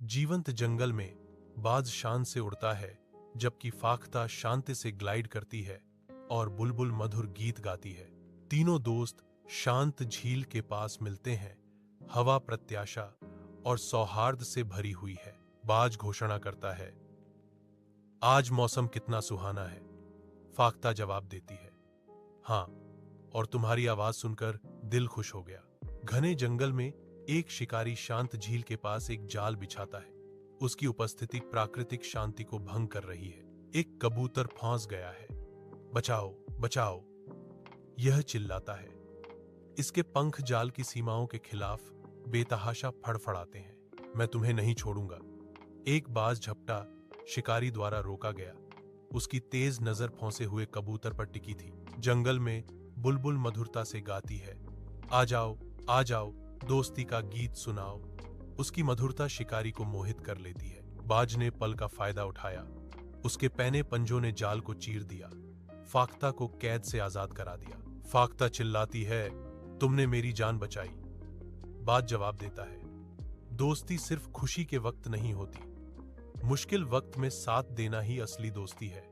जीवंत जंगल में बाज शान से उड़ता है, जबकि फाख्ता शांति से ग्लाइड करती है और बुलबुल मधुर गीत गाती है। तीनों दोस्त शांत झील के पास मिलते हैं। हवा प्रत्याशा और सौहार्द से भरी हुई है। बाज घोषणा करता है, आज मौसम कितना सुहाना है। फाख्ता जवाब देती है, हाँ, और तुम्हारी आवाज सुनकर दिल खुश हो गया। घने जंगल में एक शिकारी शांत झील के पास एक जाल बिछाता है। उसकी उपस्थिति प्राकृतिक शांति को भंग कर रही है। एक कबूतर फंस गया है। बचाओ, बचाओ, यह चिल्लाता है। इसके पंख जाल की सीमाओं के खिलाफ बेतहाशा फड़फड़ाते हैं। मैं तुम्हें नहीं छोड़ूंगा। एक बाज झपटा शिकारी द्वारा रोका गया। उसकी तेज नजर फंसे हुए कबूतर पर टिकी थी। जंगल में बुलबुल मधुरता से गाती है, आ जाओ, आ जाओ, दोस्ती का गीत सुनाओ। उसकी मधुरता शिकारी को मोहित कर लेती है। बाज ने पल का फायदा उठाया। उसके पैने पंजों ने जाल को चीर दिया। फाख्ता को कैद से आजाद करा दिया। फाख्ता चिल्लाती है, तुमने मेरी जान बचाई। बाज जवाब देता है, दोस्ती सिर्फ खुशी के वक्त नहीं होती, मुश्किल वक्त में साथ देना ही असली दोस्ती है।